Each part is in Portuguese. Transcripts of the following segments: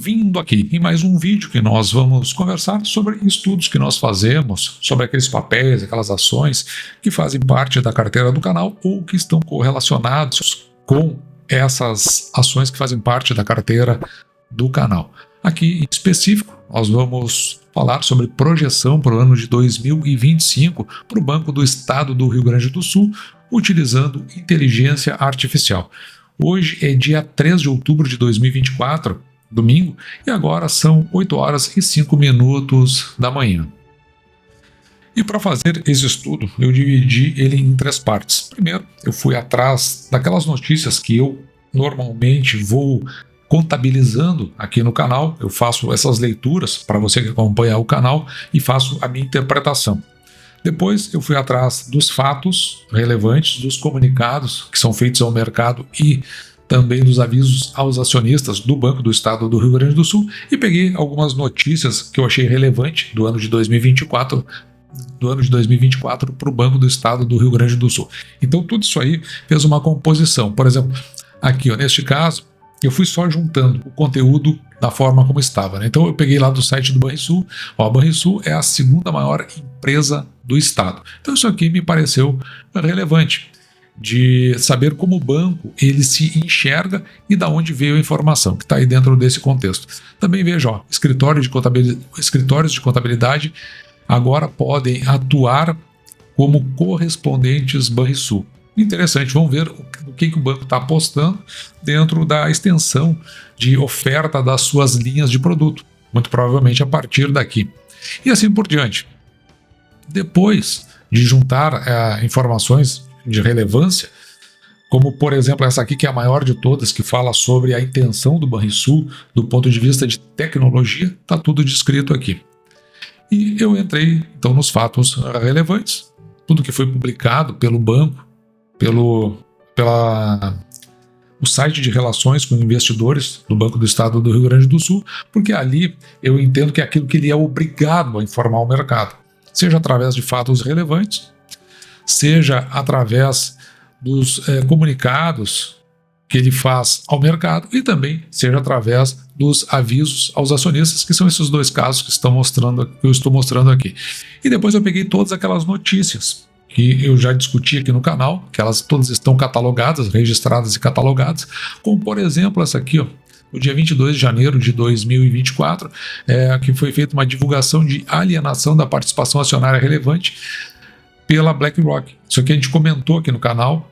Bem-vindo aqui em mais um vídeo que nós vamos conversar sobre estudos que nós fazemos, sobre aqueles papéis, aquelas ações que fazem parte da carteira do canal ou que estão correlacionados com essas ações que fazem parte da carteira do canal. Aqui em específico, nós vamos falar sobre projeção para o ano de 2025 para o Banco do Estado do Rio Grande do Sul, utilizando inteligência artificial. Hoje é dia 3 de outubro de 2024, domingo, e agora são 8 horas e 5 minutos da manhã. E para fazer esse estudo, eu dividi ele em 3 partes. Primeiro, eu fui atrás daquelas notícias que eu normalmente vou contabilizando aqui no canal. Eu faço essas leituras para você que acompanha o canal e faço a minha interpretação. Depois eu fui atrás dos fatos relevantes, dos comunicados que são feitos ao mercado e também dos avisos aos acionistas do Banco do Estado do Rio Grande do Sul e peguei algumas notícias que eu achei relevante do ano de 2024 para o Banco do Estado do Rio Grande do Sul. Então tudo isso aí fez uma composição. Por exemplo, aqui neste caso, eu fui só juntando o conteúdo da forma como estava, né? Então eu peguei lá do site do Banrisul. A Banrisul é a segunda maior empresa do estado. Então isso aqui me pareceu relevante de saber como o banco ele se enxerga e da onde veio a informação que está aí dentro desse contexto. Também vejo, escritórios de contabilidade agora podem atuar como correspondentes Banrisul. Interessante, vamos ver o que o banco está apostando dentro da extensão de oferta das suas linhas de produto, muito provavelmente a partir daqui. E assim por diante. Depois de juntar informações de relevância, como por exemplo essa aqui que é a maior de todas, que fala sobre a intenção do Banrisul do ponto de vista de tecnologia, está tudo descrito aqui. E eu entrei então nos fatos relevantes, tudo que foi publicado pelo banco, o site de relações com investidores do Banco do Estado do Rio Grande do Sul, porque ali eu entendo que é aquilo que ele é obrigado a informar o mercado, seja através de fatos relevantes, seja através dos comunicados que ele faz ao mercado e também seja através dos avisos aos acionistas, que são esses dois casos que eu estou mostrando aqui. E depois eu peguei todas aquelas notícias que eu já discuti aqui no canal, que elas todas estão catalogadas, registradas e catalogadas, como por exemplo essa aqui, no dia 22 de janeiro de 2024, que foi feita uma divulgação de alienação da participação acionária relevante pela BlackRock. Isso aqui a gente comentou aqui no canal.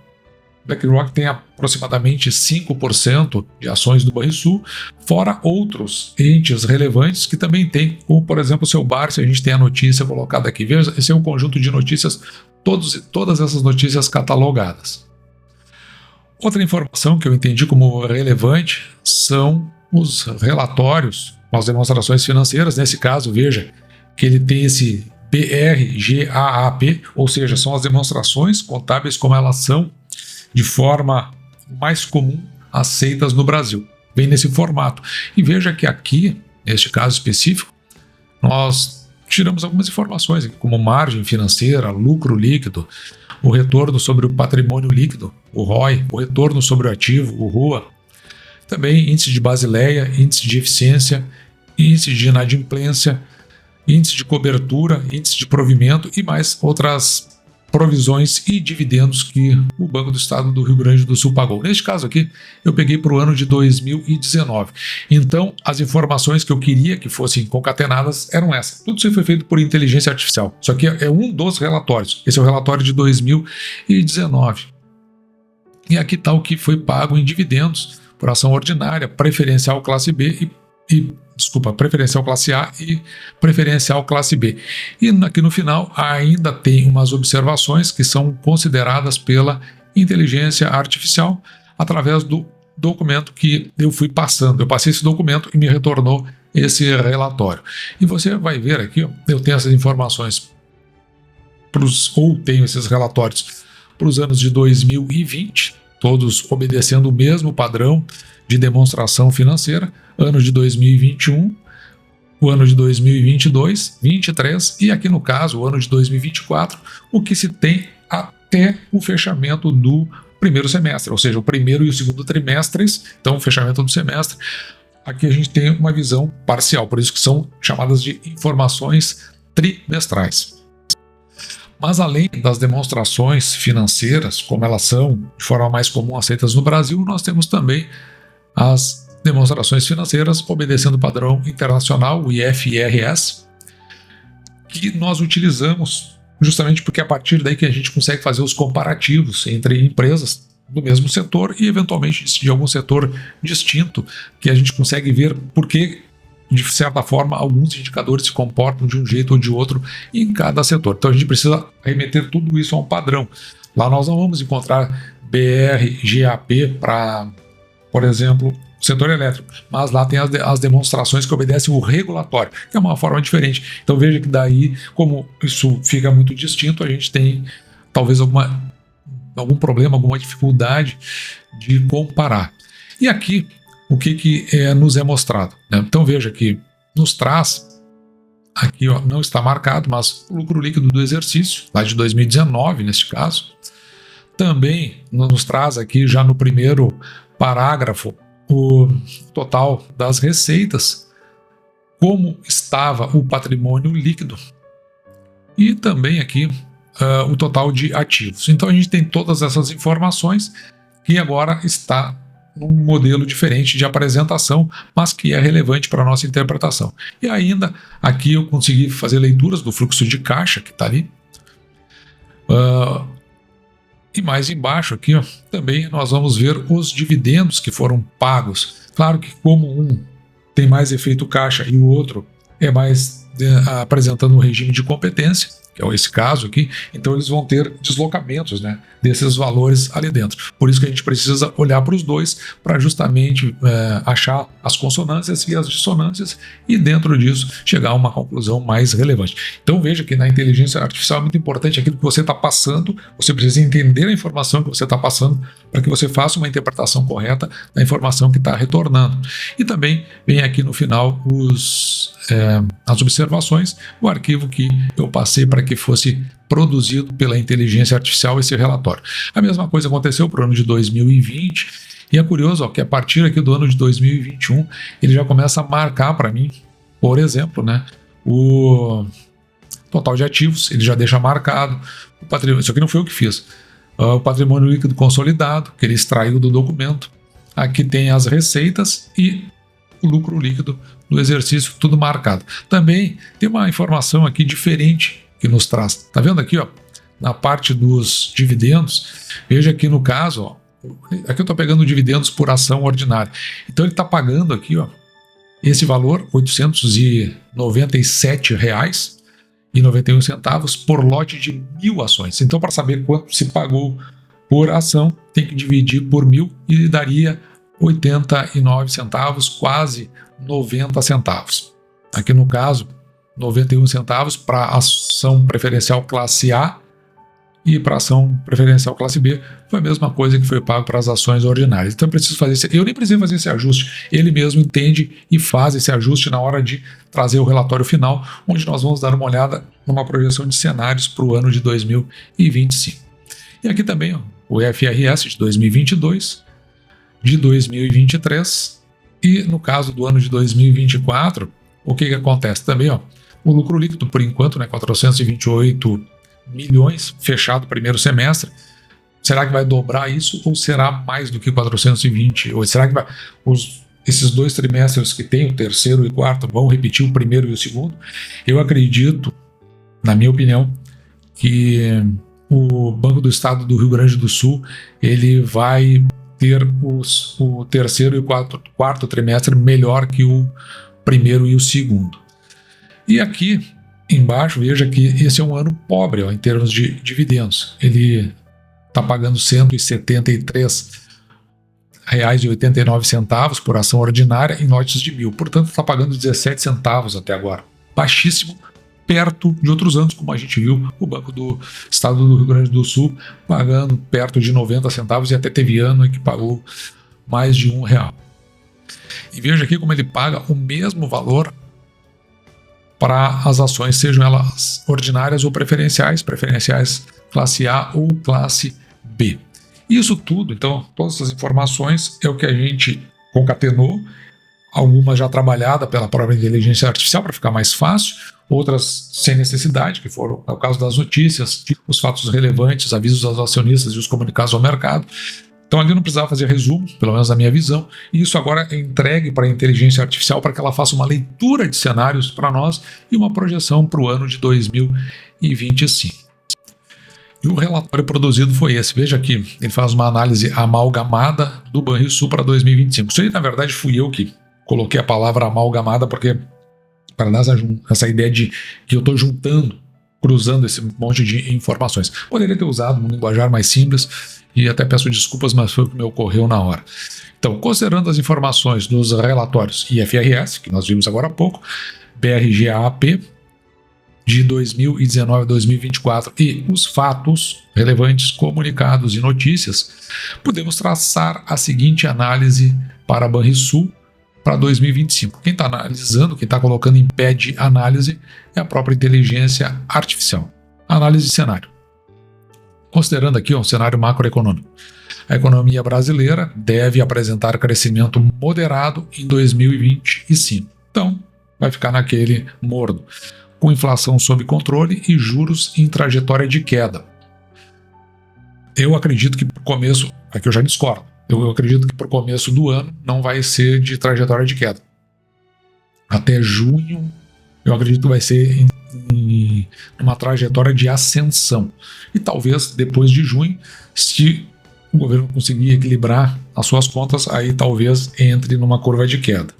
BlackRock tem aproximadamente 5% de ações do Banrisul, fora outros entes relevantes que também tem, como por exemplo o seu Barsi, a gente tem a notícia colocada aqui. Veja, esse é um conjunto de notícias, todas essas notícias catalogadas. Outra informação que eu entendi como relevante são os relatórios com as demonstrações financeiras. Nesse caso, veja que ele tem esse BRGAAP, ou seja, são as demonstrações contábeis como elas são de forma mais comum aceitas no Brasil. Vem nesse formato. E veja que aqui, neste caso específico, nós tiramos algumas informações, como margem financeira, lucro líquido, o retorno sobre o patrimônio líquido, o ROI, o retorno sobre o ativo, o ROA, também índice de Basileia, índice de eficiência, índice de inadimplência, índice de cobertura, índice de provimento e mais outras provisões e dividendos que o Banco do Estado do Rio Grande do Sul pagou. Neste caso aqui, eu peguei para o ano de 2019. Então, as informações que eu queria que fossem concatenadas eram essas. Tudo isso foi feito por inteligência artificial. Isso aqui é um dos relatórios. Esse é o relatório de 2019. E aqui está o que foi pago em dividendos por ação ordinária, preferencial classe B preferencial classe A e preferencial classe B. E aqui no final ainda tem umas observações que são consideradas pela inteligência artificial através do documento que eu fui passando. Eu passei esse documento e me retornou esse relatório. E você vai ver aqui, eu tenho essas informações tenho esses relatórios para os anos de 2020, todos obedecendo o mesmo padrão de demonstração financeira, ano de 2021, o ano de 2022, 2023 e aqui no caso o ano de 2024, o que se tem até o fechamento do primeiro semestre, ou seja, o primeiro e o segundo trimestres, então o fechamento do semestre, aqui a gente tem uma visão parcial, por isso que são chamadas de informações trimestrais. Mas além das demonstrações financeiras, como elas são de forma mais comum aceitas no Brasil, nós temos também as demonstrações financeiras obedecendo o padrão internacional, o IFRS, que nós utilizamos justamente porque é a partir daí que a gente consegue fazer os comparativos entre empresas do mesmo setor e eventualmente de algum setor distinto, que a gente consegue ver por que, de certa forma, alguns indicadores se comportam de um jeito ou de outro em cada setor. Então a gente precisa remeter tudo isso a um padrão. Lá nós não vamos encontrar BR, GAP para, por exemplo, o setor elétrico, mas lá tem as demonstrações que obedecem o regulatório, que é uma forma diferente. Então veja que daí, como isso fica muito distinto, a gente tem talvez algum problema, alguma dificuldade de comparar. E aqui, o que nos é mostrado, né? Então veja que nos traz, aqui ó, não está marcado, mas o lucro líquido do exercício, lá de 2019 neste caso, também nos traz aqui já no primeiro parágrafo o total das receitas, como estava o patrimônio líquido e também aqui o total de ativos. Então a gente tem todas essas informações que agora está num modelo diferente de apresentação, mas que é relevante para a nossa interpretação. E ainda aqui eu consegui fazer leituras do fluxo de caixa que está ali. E mais embaixo aqui ó, também nós vamos ver os dividendos que foram pagos. Claro que como um tem mais efeito caixa e o outro é mais apresentando um regime de competência, que é esse caso aqui, então eles vão ter deslocamentos, né, desses valores ali dentro. Por isso que a gente precisa olhar para os dois para justamente achar as consonâncias e as dissonâncias e dentro disso chegar a uma conclusão mais relevante. Então veja que na inteligência artificial é muito importante aquilo que você está passando, você precisa entender a informação que você está passando para que você faça uma interpretação correta da informação que está retornando. E também vem aqui no final as observações, o arquivo que eu passei para que fosse produzido pela inteligência artificial esse relatório. A mesma coisa aconteceu para o ano de 2020 e é curioso ó, que a partir aqui do ano de 2021 ele já começa a marcar para mim, por exemplo, né, o total de ativos, ele já deixa marcado o patrimônio. Isso aqui não foi eu que fiz. O patrimônio líquido consolidado, que ele extraiu do documento. Aqui tem as receitas e o lucro líquido do exercício, tudo marcado. Também tem uma informação aqui diferente que nos traz. Tá vendo aqui, ó, na parte dos dividendos? Veja aqui no caso, ó, aqui eu estou pegando dividendos por ação ordinária. Então ele está pagando aqui, ó, esse valor, R$ 897,91 por lote de 1.000 ações. Então, para saber quanto se pagou por ação, tem que dividir por 1.000 e daria 89 centavos, quase 90 centavos. Aqui no caso, 91 centavos para ação preferencial classe A e para ação preferencial classe B foi a mesma coisa que foi pago para as ações ordinárias. Então eu preciso fazer eu nem preciso fazer esse ajuste, ele mesmo entende e faz esse ajuste na hora de trazer o relatório final, onde nós vamos dar uma olhada numa projeção de cenários para o ano de 2025. E aqui também ó, o IFRS de 2022, de 2023 e no caso do ano de 2024, o que acontece também? Ó, o lucro líquido por enquanto, né, 428 milhões, fechado o primeiro semestre. Será que vai dobrar isso ou será mais do que 420? Ou será que esses dois trimestres que tem, o terceiro e o quarto, vão repetir o primeiro e o segundo? Eu acredito, na minha opinião, que o Banco do Estado do Rio Grande do Sul ele vai ter o terceiro e o quarto trimestre melhor que o primeiro e o segundo. E aqui embaixo, veja que esse é um ano pobre ó, em termos de dividendos. Ele está pagando R$ 173,89 por ação ordinária em lotes de 1.000. Portanto, está pagando 17 centavos até agora. Baixíssimo, perto de outros anos, como a gente viu o Banco do Estado do Rio Grande do Sul pagando perto de 90 centavos e até teve ano que pagou mais de R$1. E veja aqui como ele paga o mesmo valor para as ações, sejam elas ordinárias ou preferenciais classe A ou classe B. Isso tudo, então, todas essas informações é o que a gente concatenou, algumas já trabalhadas pela própria inteligência artificial para ficar mais fácil, outras sem necessidade, que foram o caso das notícias, os fatos relevantes, avisos aos acionistas e os comunicados ao mercado. Então ali não precisava fazer resumo, pelo menos na minha visão, e isso agora é entregue para a inteligência artificial para que ela faça uma leitura de cenários para nós e uma projeção para o ano de 2025. E o relatório produzido foi esse. Veja aqui, ele faz uma análise amalgamada do Banrisul para 2025. Isso aí, na verdade, fui eu que coloquei a palavra amalgamada, porque para dar essa ideia de que eu estou juntando, cruzando esse monte de informações. Poderia ter usado um linguajar mais simples, e até peço desculpas, mas foi o que me ocorreu na hora. Então, considerando as informações dos relatórios IFRS, que nós vimos agora há pouco, BRGAAP, de 2019 a 2024 e os fatos relevantes, comunicados e notícias, podemos traçar a seguinte análise para a Banrisul para 2025. Quem está analisando, quem está colocando em pé de análise é a própria inteligência artificial. Análise de cenário. Considerando aqui um cenário macroeconômico. A economia brasileira deve apresentar crescimento moderado em 2025. Então, vai ficar naquele morno, com inflação sob controle e juros em trajetória de queda. Eu acredito que para o começo, aqui eu já discordo, eu acredito que para o começo do ano não vai ser de trajetória de queda. Até junho, eu acredito que vai ser em uma trajetória de ascensão. E talvez depois de junho, se o governo conseguir equilibrar as suas contas, aí talvez entre numa curva de queda.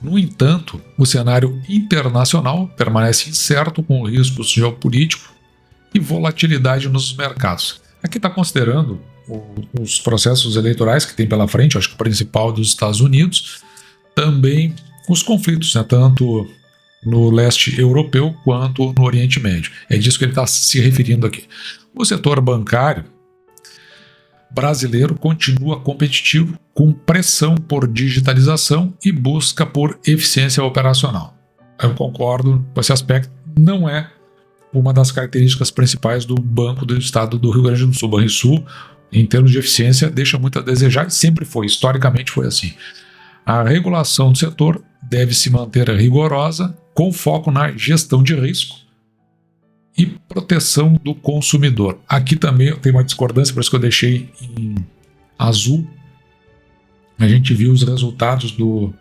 No entanto, o cenário internacional permanece incerto, com riscos geopolíticos e volatilidade nos mercados. Aqui está considerando os processos eleitorais que tem pela frente, acho que o principal dos Estados Unidos, também os conflitos, né, tanto no leste europeu quanto no Oriente Médio. É disso que ele está se referindo aqui. O setor bancário brasileiro continua competitivo, com pressão por digitalização e busca por eficiência operacional. Eu concordo com esse aspecto, não é uma das características principais do Banco do Estado do Rio Grande do Sul. Banrisul, em termos de eficiência, deixa muito a desejar e sempre foi, historicamente foi assim. A regulação do setor deve se manter rigorosa, com foco na gestão de risco e proteção do consumidor. Aqui também tem uma discordância, por isso que eu deixei em azul. A gente viu os resultados do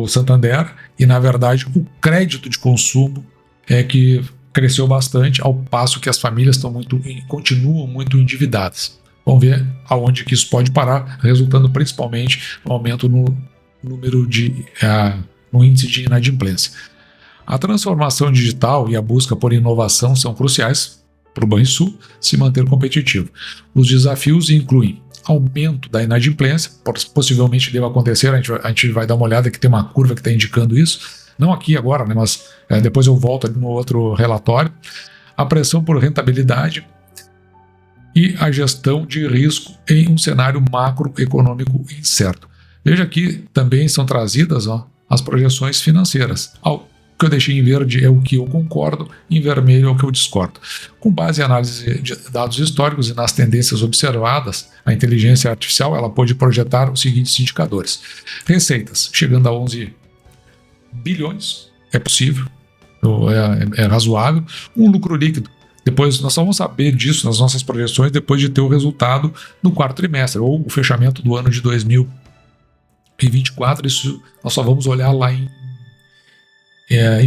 Santander e, na verdade, o crédito de consumo é que cresceu bastante, ao passo que as famílias continuam muito endividadas. Vamos ver aonde que isso pode parar, resultando principalmente no aumento no índice de inadimplência. A transformação digital e a busca por inovação são cruciais para o Banrisul se manter competitivo. Os desafios incluem aumento da inadimplência, possivelmente deva acontecer, a gente vai dar uma olhada que tem uma curva que está indicando isso, não aqui agora, né, mas depois eu volto ali no outro relatório. A pressão por rentabilidade e a gestão de risco em um cenário macroeconômico incerto. Veja aqui também são trazidas as projeções financeiras. O que eu deixei em verde é o que eu concordo, em vermelho é o que eu discordo. Com base em análise de dados históricos e nas tendências observadas, a inteligência artificial ela pode projetar os seguintes indicadores. Receitas chegando a 11 bilhões, é possível, é razoável. Um lucro líquido, depois nós só vamos saber disso nas nossas projeções depois de ter o resultado no quarto trimestre, ou o fechamento do ano de 2024, isso nós só vamos olhar lá em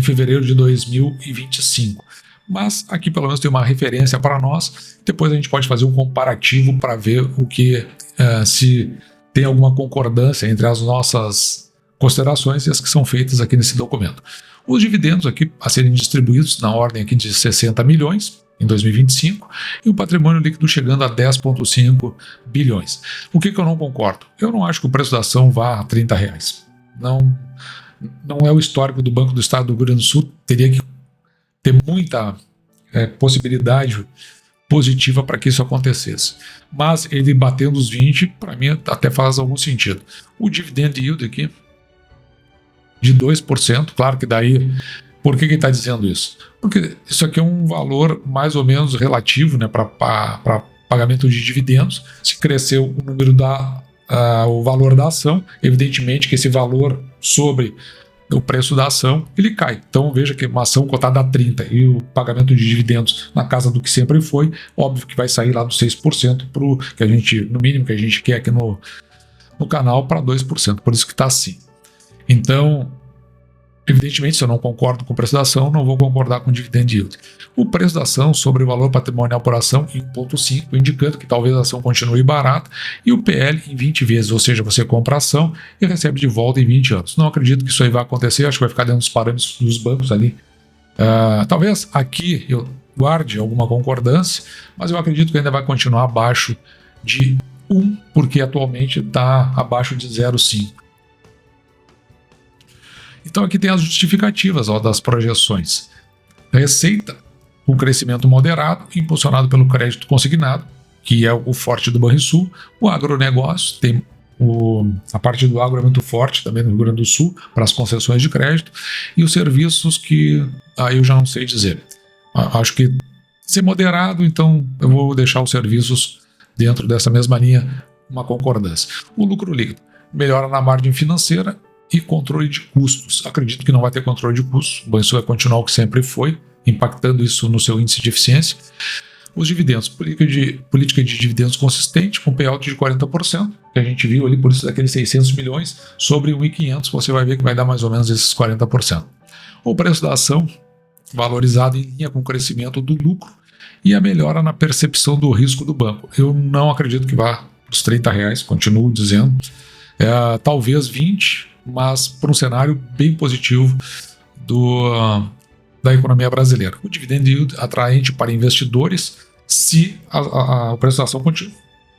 fevereiro de 2025. Mas aqui pelo menos tem uma referência para nós, depois a gente pode fazer um comparativo para ver o que se tem alguma concordância entre as nossas considerações e as que são feitas aqui nesse documento. Os dividendos aqui a serem distribuídos na ordem aqui de 60 milhões em 2025 e o patrimônio líquido chegando a 10,5 bilhões. O que eu não concordo? Eu não acho que o preço da ação vá a R$30. Não é o histórico do Banco do Estado do Rio Grande do Sul, teria que ter muita possibilidade positiva para que isso acontecesse. Mas ele batendo os 20, para mim até faz algum sentido. O dividend yield aqui de 2%, claro que daí, por que ele está dizendo isso? Porque isso aqui é um valor mais ou menos relativo, né, para pagamento de dividendos. Se crescer o número o valor da ação, evidentemente que esse valor sobre o preço da ação, ele cai. Então veja que uma ação cotada a 30 e o pagamento de dividendos na casa do que sempre foi, óbvio que vai sair lá dos 6% pro que a gente, no mínimo que a gente quer aqui no canal, para 2%, por isso que está assim. Então, evidentemente, se eu não concordo com o preço da ação, não vou concordar com o dividend yield. O preço da ação sobre o valor patrimonial por ação em 1,5, indicando que talvez a ação continue barata, e o PL em 20 vezes, ou seja, você compra a ação e recebe de volta em 20 anos. Não acredito que isso aí vai acontecer, acho que vai ficar dentro dos parâmetros dos bancos ali. Talvez aqui eu guarde alguma concordância, mas eu acredito que ainda vai continuar abaixo de 1, porque atualmente está abaixo de 0,5. Então aqui tem as justificativas das projeções. Receita com crescimento moderado, impulsionado pelo crédito consignado, que é o forte do Banrisul. O agronegócio, tem a parte do agro é muito forte também no Rio Grande do Sul, para as concessões de crédito. E os serviços que aí eu já não sei dizer. Acho que ser moderado, então eu vou deixar os serviços dentro dessa mesma linha, uma concordância. O lucro líquido melhora na margem financeira e controle de custos. Acredito que não vai ter controle de custos. O Banrisul vai continuar o que sempre foi, impactando isso no seu índice de eficiência. Os dividendos, política de dividendos consistente, com payout de 40%, que a gente viu ali, por isso daqueles 600 milhões, sobre 1.500, você vai ver que vai dar mais ou menos esses 40%. O preço da ação, valorizado em linha com o crescimento do lucro e a melhora na percepção do risco do banco. Eu não acredito que vá para os R$30, continuo dizendo. Talvez 20, mas para um cenário bem positivo da economia brasileira. O dividend yield atraente para investidores se a preço da ação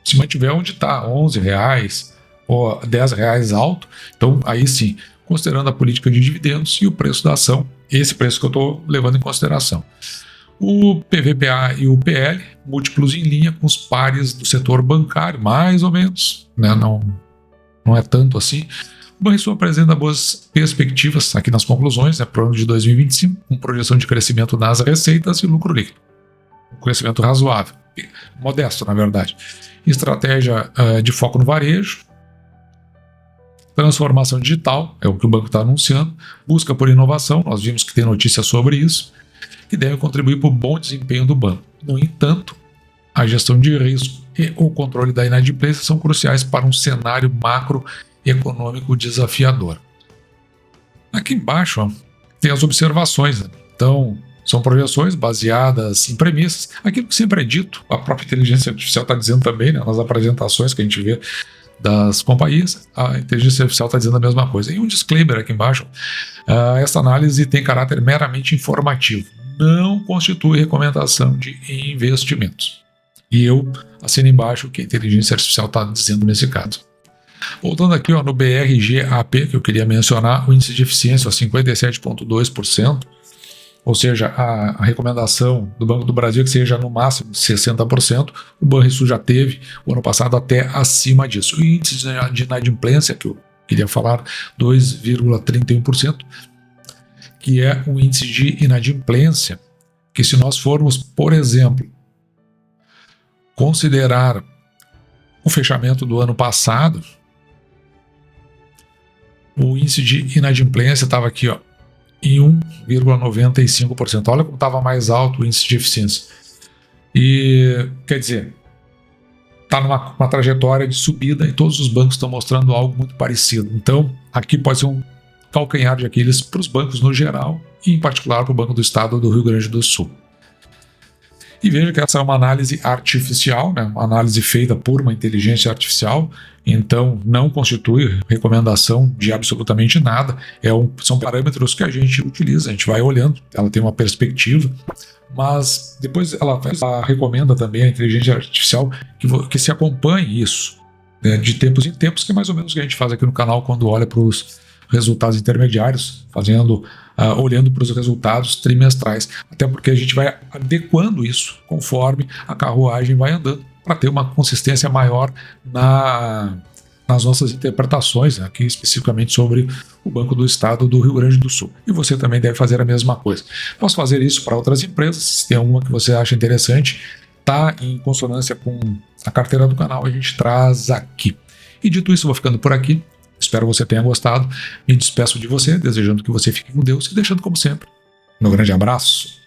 se mantiver onde está, R$11 ou R$10 alto. Então aí sim, considerando a política de dividendos e o preço da ação, esse preço que eu estou levando em consideração. O PVPA e o PL, múltiplos em linha com os pares do setor bancário, mais ou menos, né? Não é tanto assim. O Banrisul apresenta boas perspectivas aqui nas conclusões, para o ano de 2025, com projeção de crescimento nas receitas e lucro líquido. Um crescimento razoável, modesto na verdade. Estratégia de foco no varejo, transformação digital, é o que o banco está anunciando, busca por inovação, nós vimos que tem notícia sobre isso, que deve contribuir para o bom desempenho do banco. No entanto, a gestão de risco e o controle da inadimplência são cruciais para um cenário macroeconômico desafiador. Aqui embaixo tem as observações, né? Então são projeções baseadas em premissas, aquilo que sempre é dito, a própria inteligência artificial está dizendo também, né, nas apresentações que a gente vê das companhias, a inteligência artificial está dizendo a mesma coisa. E um disclaimer aqui embaixo, essa análise tem caráter meramente informativo, não constitui recomendação de investimentos. E eu assino embaixo o que a inteligência artificial está dizendo nesse caso. Voltando aqui no BRGAP, que eu queria mencionar, o índice de eficiência 57,2%, ou seja, a recomendação do Banco do Brasil é que seja no máximo 60%, o Banrisul já teve o ano passado até acima disso. O índice de inadimplência, que eu queria falar, 2,31%, que é um índice de inadimplência que, se nós formos, por exemplo, considerar o fechamento do ano passado, o índice de inadimplência estava aqui, em 1,95%. Olha como estava mais alto o índice de eficiência. E, quer dizer, está numa trajetória de subida e todos os bancos estão mostrando algo muito parecido. Então, aqui pode ser um calcanhar de Aquiles para os bancos no geral e, em particular, para o Banco do Estado do Rio Grande do Sul. E veja que essa é uma análise artificial, né? Uma análise feita por uma inteligência artificial, então não constitui recomendação de absolutamente nada, são parâmetros que a gente utiliza, a gente vai olhando, ela tem uma perspectiva, mas depois ela recomenda também a inteligência artificial que se acompanhe isso, né, de tempos em tempos, que é mais ou menos o que a gente faz aqui no canal quando olha para os resultados intermediários, olhando para os resultados trimestrais, até porque a gente vai adequando isso conforme a carruagem vai andando, para ter uma consistência maior nas nossas interpretações, aqui especificamente sobre o Banco do Estado do Rio Grande do Sul. E você também deve fazer a mesma coisa. Posso fazer isso para outras empresas, se tem alguma que você acha interessante, está em consonância com a carteira do canal, a gente traz aqui. E dito isso, eu vou ficando por aqui. Espero que você tenha gostado. Me despeço de você, desejando que você fique com Deus e deixando, como sempre, meu grande abraço.